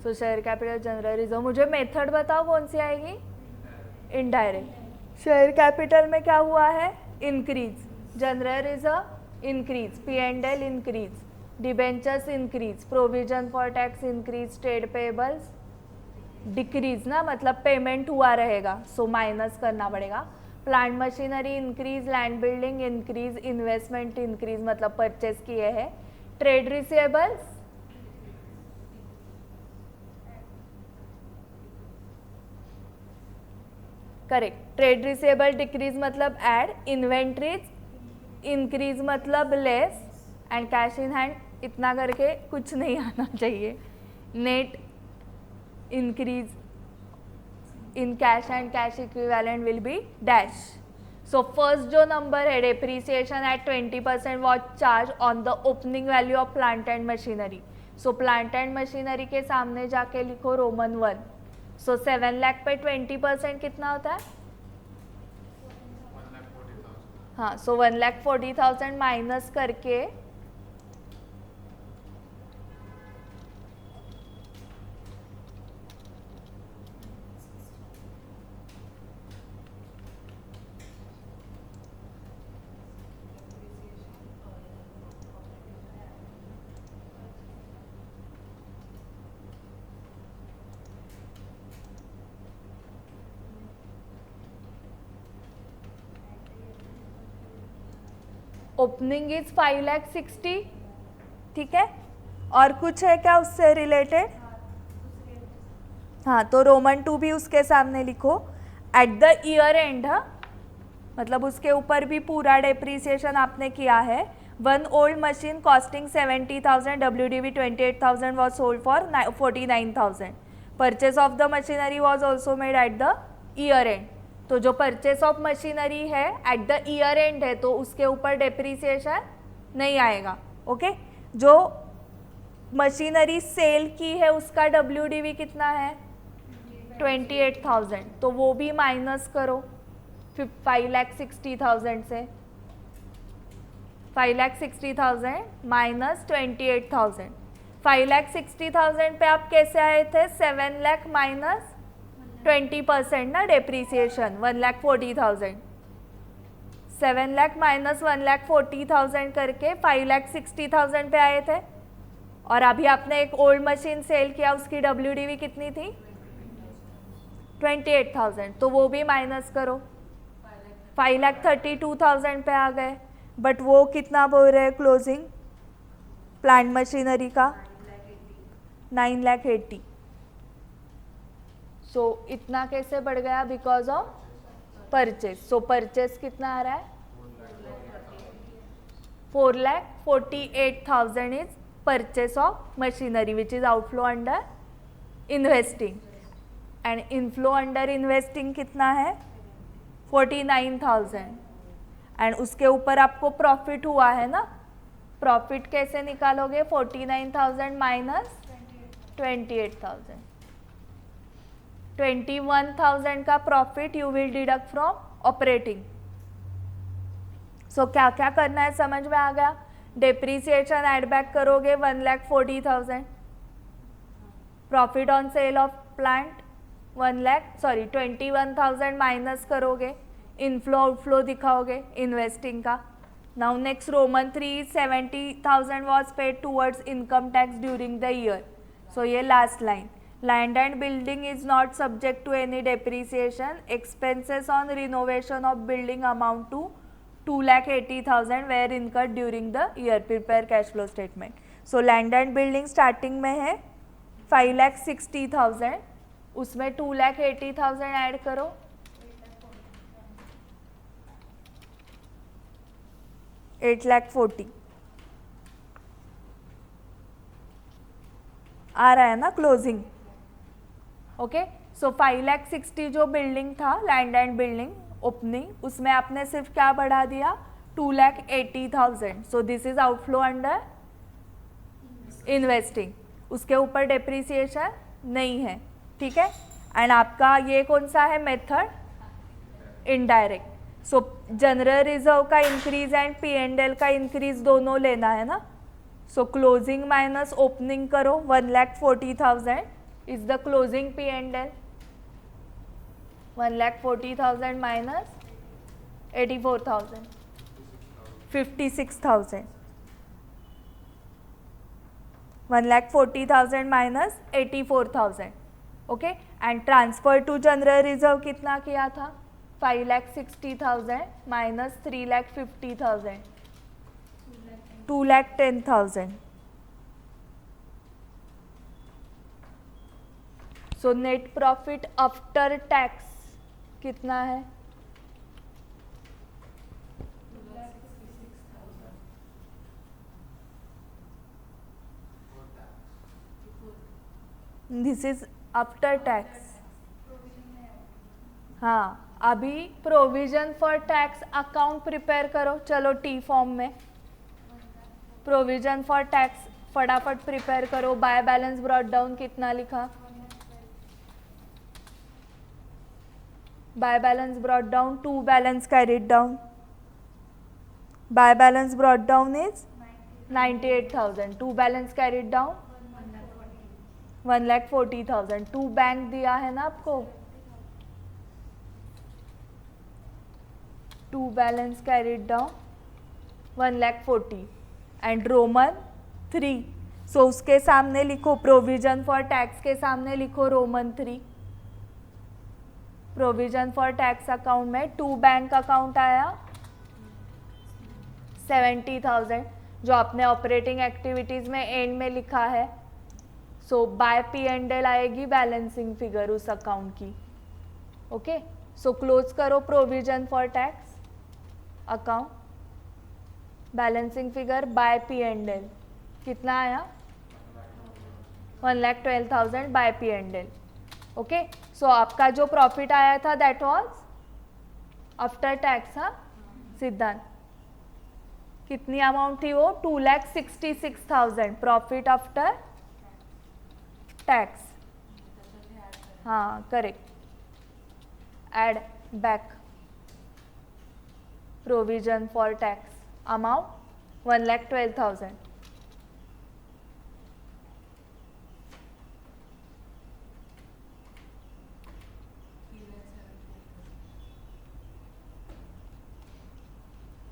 So share capital general reserve, मुझे मेथड बताओ कौन सी आएगी, इनडायरेक्ट। शेयर कैपिटल में क्या हुआ है, increase, general reserve increase, P&L increase, debentures increase, provision for tax increase, trade payables decrease ना, मतलब पेमेंट हुआ रहेगा, सो माइनस करना पड़ेगा। Plant machinery increase, land building increase, investment increase मतलब परचेस किए हैं। Trade receivables correct, trade receivable decrease मतलब ऐड, इन्वेंट्रीज इंक्रीज मतलब less, and cash in hand इतना करके कुछ नहीं आना चाहिए। Net increase in cash and cash equivalent will be dash. So first जो नंबर है depreciation at 20% was charged on the opening value of plant and machinery. So plant and machinery के सामने जाके लिखो रोमन 1. So 7 लाख पे 20% कितना होता है, हाँ, so 1,40,000 माइनस करके ओपनिंग इज 5,60,000, ठीक है, और कुछ है क्या उससे रिलेटेड, हाँ, तो रोमन 2 भी उसके सामने लिखो। एट द ईयर एंड, मतलब उसके ऊपर भी पूरा डेप्रीसिएशन आपने किया है। One old machine costing 70,000, WDV 28,000 was sold for 49,000। Purchase of the machinery was also made at the year and. तो जो परचेस ऑफ मशीनरी है एट द ईयर एंड है तो उसके ऊपर डेप्रीसिएशन नहीं आएगा, ओके। जो मशीनरी सेल की है उसका WDV कितना है 28,000, तो वो भी माइनस करो 5,60,000 से। 5,60,000 माइनस 28,000, 5,60,000 पे आप कैसे आए थे, 7 लाख माइनस 20% ना डेप्रीसिएशन, 1,40,000, 7 लाख माइनस 1,40,000 करके 5,60,000 पे आए थे। और अभी आपने एक ओल्ड मशीन सेल किया, उसकी WDV कितनी थी 28,000, तो वो भी माइनस करो, 5,32,000 पे आ गए। बट वो कितना बोल रहे हैं क्लोजिंग प्लांट मशीनरी का 9,80,000। सो इतना कैसे बढ़ गया, because of purchase. So purchase कितना आ रहा है 4,48,000 is purchase of machinery which is outflow under investing, and inflow under investing कितना है 49,000, एंड उसके ऊपर आपको प्रॉफिट हुआ है ना। प्रॉफिट कैसे निकालोगे, 49,000 माइनस 28,000, 21,000 का profit you will deduct from operating. So क्या क्या करना है समझ में आ गया। डेप्रीसिएशन एड बैक करोगे 1,40,000, profit on sale of plant 21,000 minus करोगे, इनफ्लो आउटफ्लो दिखाओगे इन्वेस्टिंग का। Now next Roman 3 70,000 was paid towards income tax during the year. So ये last line, land and building is not subject to any depreciation, expenses on renovation of building amount to 2,80,000 were incurred during the year, prepare cash flow statement. So land and building starting में है 5,60,000, उसमें 2,80,000 add करो, 8,40,000 आ रहा है ना closing, okay. सो 5,60,000 जो building था land and building opening, उसमें आपने सिर्फ क्या बढ़ा दिया 2,80,000। So this is outflow under investing, उसके ऊपर डेप्रीसिएशन नहीं है, ठीक है। एंड आपका ये कौन सा है मेथड, इनडायरेक्ट। सो जनरल रिजर्व का इंक्रीज एंड P&L का इंक्रीज दोनों लेना है ना. सो क्लोजिंग माइनस ओपनिंग करो. 1,40,000 is the closing P&L. 1,40,000 minus 84,000, 56,000. 1,40,000 minus 84,000. Okay. And transfer to general reserve कितना किया था? 5,60,000 minus 3,50,000, 2,10,000. So net profit after tax कितना है? This is after tax. हाँ, अभी provision for tax account prepare करो. चलो टी फॉर्म में प्रोविजन फॉर टैक्स फटाफट प्रिपेयर करो. बाय बैलेंस ब्रॉट डाउन कितना लिखा? By balance brought down 2 balance carried down. Bye balance brought down is 98,000. 2 balance carried down 1,40,000. 2 bank दिया है ना आपको. 2 balance carried down 1,40,000 and Roman 3. सो उसके सामने लिखो प्रोविजन फॉर टैक्स के सामने लिखो Roman 3. Provision for tax account में 2 बैंक अकाउंट आया 70,000 जो आपने ऑपरेटिंग एक्टिविटीज में एंड में लिखा है. सो बाय P&L आएगी बैलेंसिंग फिगर उस अकाउंट की. ओके. सो क्लोज करो provision for tax account. Balancing figure by P&L कितना आया? 1,12,000 बाय P&L. ओके. सो आपका जो प्रॉफिट आया था दैट वाज आफ्टर टैक्स. हाँ सिद्धांत, कितनी अमाउंट थी वो? 2,66,000 प्रॉफिट आफ्टर टैक्स. हाँ correct. Add back provision for tax amount 1,12,000.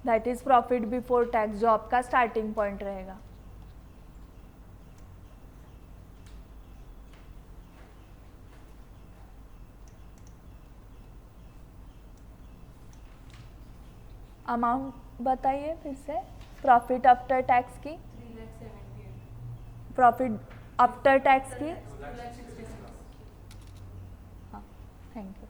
That is profit before tax जो आपका स्टार्टिंग पॉइंट रहेगा. अमाउंट बताइए फिर से. प्रॉफिट आफ्टर टैक्स की, प्रॉफिट आफ्टर टैक्स की. हाँ थैंक यू.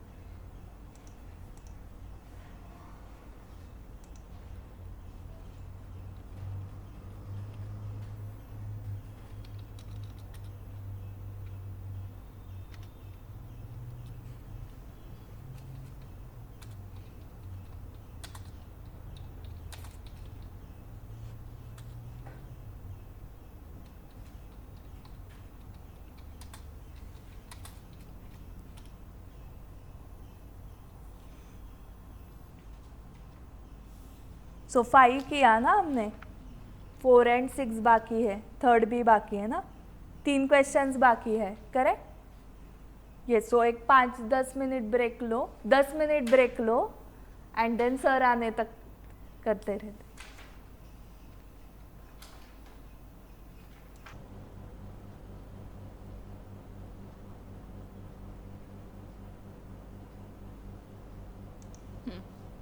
सो 5 किया ना हमने. 4 एंड 6 बाकी है. थर्ड भी बाकी है ना. 3 क्वेश्चंस बाकी है. करेक्ट. ये सो एक 5-10 मिनट ब्रेक लो. 10 मिनट ब्रेक लो एंड देन सर आने तक करते रहते.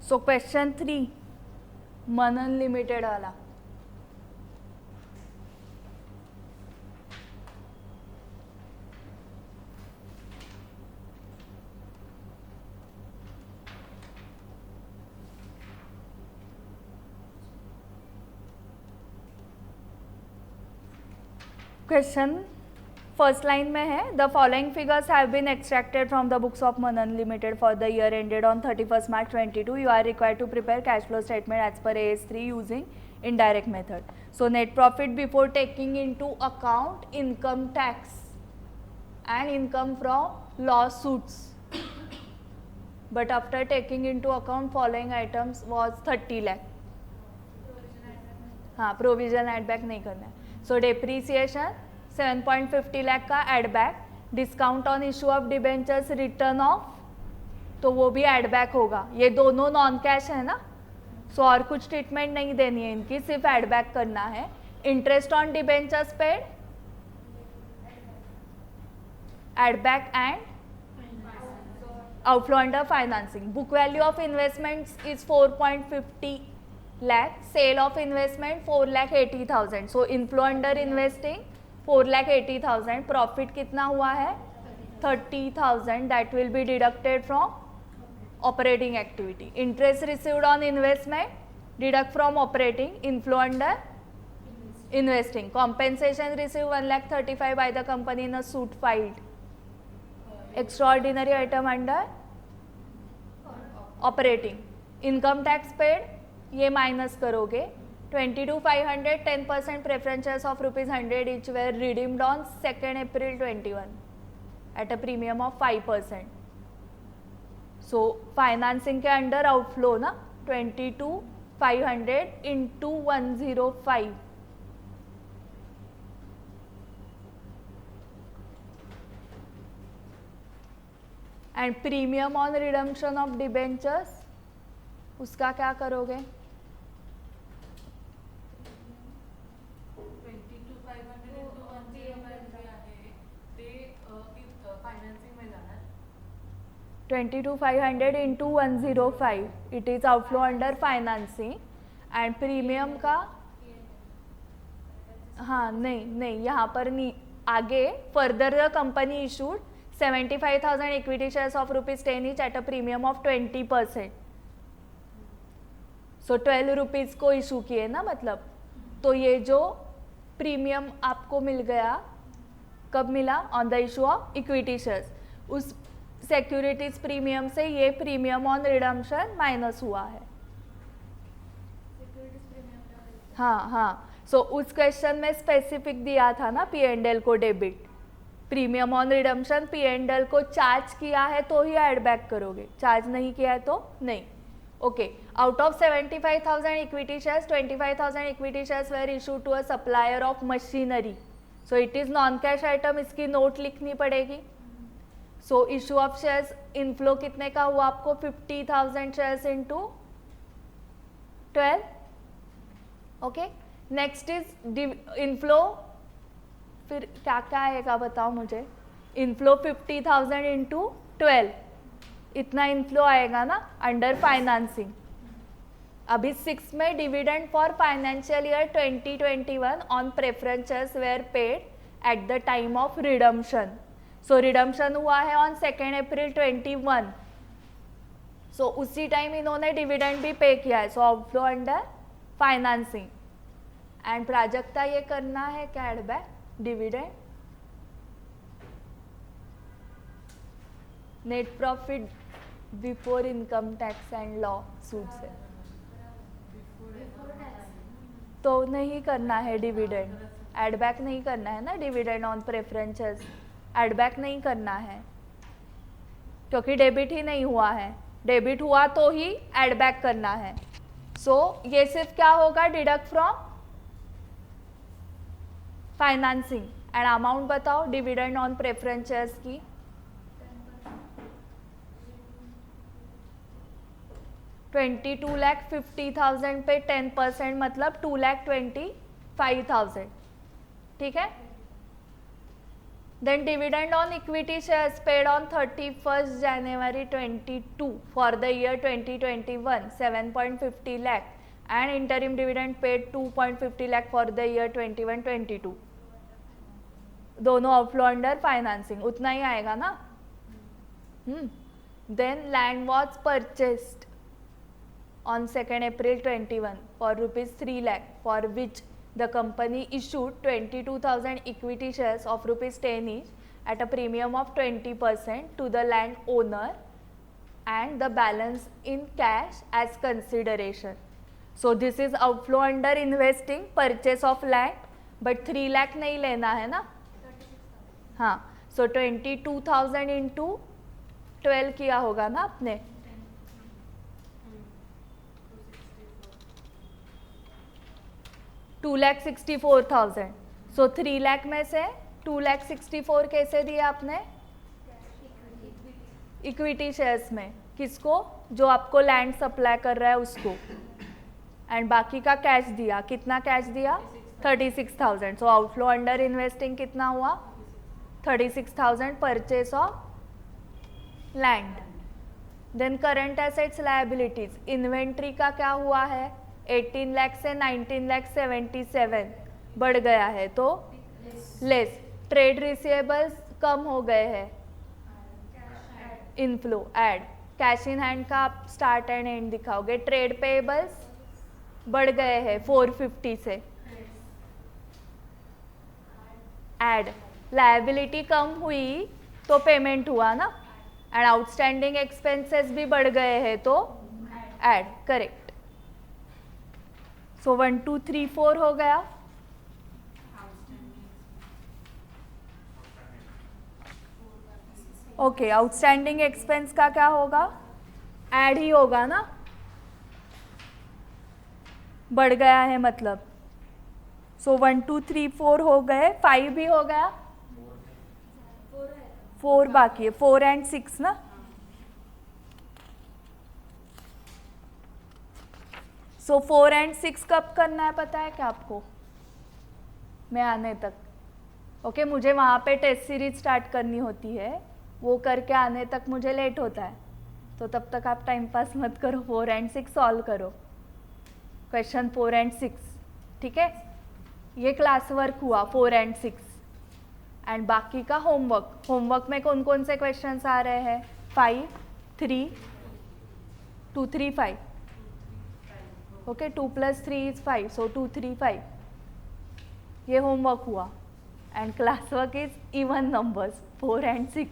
सो क्वेश्चन 3 मनन लिमिटेड वाला. क्वेश्चन फर्स्ट लाइन में है the following figures have been extracted from the books of Manan limited for the year ended on 31st March 22. You are required to prepare cash flow statement as per AS3 using indirect method. So net profit before taking into account income tax and income from lawsuits. But after taking into account following items was 30 lakh. हाँ, provision add back नहीं करना है. सो depreciation 7.50 lakh का add back. Discount on issue of debentures written off, तो वो भी add back होगा. ये दोनों नॉन कैश है ना, सो और कुछ ट्रीटमेंट नहीं देनी है इनकी, सिर्फ एड बैक करना है. Interest on debentures paid, add back and outflow under financing. Book value of investments is 4.50 lakh. Sale of investment 4,80,000. So inflow under investing 4,80,000. Profit कितना हुआ है 30,000. That will be deducted from operating activity. Interest received on investment deduct from operating. Inflow under investing. Compensation received 1,35,000 by the company in a suit filed. Extraordinary item under operating. Income tax paid ये minus करोगे. 22,500 10% preference shares of ₹100 each were redeemed on 2nd April 21 at a premium of 5%. So financing के under outflow ना 22,500 into 105. And premium on redemption of debentures, उसका क्या करोगे? 22,500 into 105. It is outflow under financing. And premium का हाँ नहीं यहाँ पर नहीं. आगे further the company issued 75,000 equity shares of ₹10 each at a premium of 20%. So 12 rupees को इशू किए ना, मतलब तो ये जो प्रीमियम आपको मिल गया कब मिला? On the issue of equity shares. उस सिक्योरिटीज प्रीमियम से ये प्रीमियम ऑन रिडम्पशन माइनस हुआ है. हाँ सो उस क्वेश्चन में स्पेसिफिक दिया था ना P&L को debit. Premium on redemption P&L को चार्ज किया है तो ही एड बैक करोगे, चार्ज नहीं किया है तो नहीं. Okay. Out of 75,000 equity shares 25,000 equity shares were issue to a supplier of machinery. So it is non cash item, इसकी नोट लिखनी पड़ेगी. So issue of shares inflow कितने का हुआ आपको? 50,000 shares into 12. Okay. Next is inflow. फिर क्या क्या आएगा बताओ मुझे? इनफ्लो 50,000 इंटू 12, इतना इनफ्लो आएगा ना अंडर फाइनेंसिंग. अभी 6 में dividend for financial year 2021 on preference shares where paid at the time of redemption. So redemption हुआ है ऑन 2nd April 21. सो उसी टाइम इन्होंने डिविडेंड भी पे किया है. So outflow under financing. And Prajakta ये करना है क्या? Add back dividend. Net profit before income tax and lawsuit से तो नहीं करना है डिविडेंड. एड बैक नहीं करना है ना dividend on preferences. Add back नहीं करना है क्योंकि डेबिट ही नहीं हुआ है. डेबिट हुआ तो ही एड बैक करना है. सो ये सिर्फ क्या होगा? Deduct from financing. And amount बताओ डिविडेंड ऑन प्रेफरेंस शेयर्स की. 22,50,000 पे 10% मतलब 2,25,000. ठीक है. Then dividend on equity shares paid on 31st January 22 for the year 2021 7.50 lakh and interim dividend paid 2.50 lakh for the year 21-22. दोनों आउटफ्लो अंडर फाइनेंसिंग. उतना ही आएगा ना. Then land was purchased on 2nd April 21 for ₹3 lakh for which the company issued 22,000 equity shares of ₹10 each at a premium of 20% to the land owner and the balance in cash as consideration. So this is outflow under investing, purchase of land, but 3 lakh नहीं लेना है ना. हाँ. So 22,000 into 12 किया होगा ना आपने. 2,64,000. सो 3 लाख में से 2,64,000 कैसे दिए आपने? इक्विटी शेयर्स में. किसको? जो आपको लैंड सप्लाई कर रहा है उसको. एंड बाकी का कैश दिया. कितना कैश दिया? 36,000. सो आउटफ्लो अंडर इन्वेस्टिंग कितना हुआ? 36,000 purchase of land. Then current assets liabilities. Inventory का क्या हुआ है? 18 लाख से 19,77,000 बढ़ गया है तो लेस. ट्रेड रिसीवेबल्स कम हो गए हैं. Inflow add. Cash in hand का आप स्टार्ट एंड एंड दिखाओगे. ट्रेड पेएबल्स बढ़ गए हैं 450 से. ऐड. लायबिलिटी कम हुई तो पेमेंट हुआ ना. एंड आउटस्टैंडिंग एक्सपेंसेस भी बढ़ गए हैं तो ऐड. करेक्ट. सो 1 2 3 4 हो गया. ओके. आउटस्टैंडिंग एक्सपेंस का क्या होगा? ऐड ही होगा ना. बढ़ गया है मतलब. सो 1 2 3 4 हो गए. 5 भी हो गया. 4 बाकी है. 4 एंड 6 ना. सो 4 एंड 6 कब करना है पता है क्या आपको? मैं आने तक. ओके मुझे वहाँ पे टेस्ट सीरीज स्टार्ट करनी होती है. वो करके आने तक मुझे लेट होता है. तो तब तक आप टाइम पास मत करो. 4 एंड 6 सॉल्व करो. Question 4 and 6. ठीक है. ये क्लास वर्क हुआ 4 एंड 6. एंड बाकी का होमवर्क. होमवर्क में कौन कौन से क्वेश्चंस आ रहे हैं? 5 3 2 3 5. Okay 2 + 3 is 5. सो 2 3 5. ये होमवर्क हुआ. And class work is even numbers 4 and 6.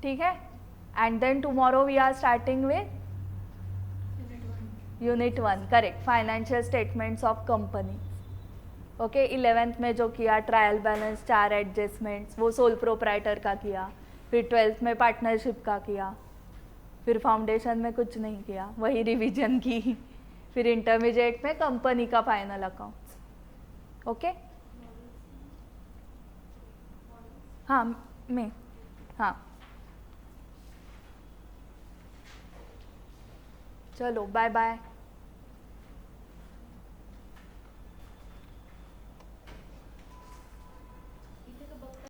ठीक है. And then tomorrow we are starting with unit 1. Correct. Financial statements of company. Okay 11th में जो किया ट्रायल बैलेंस 4 एडजस्टमेंट्स वो सोल प्रोप्राइटर का किया. फिर 12th में पार्टनरशिप का किया. फिर फाउंडेशन में कुछ नहीं किया. वही रिवीजन की. फिर इंटरमीडिएट में कंपनी का फाइनल अकाउंट्स. ओके हाँ मैं हाँ चलो बाय बाय.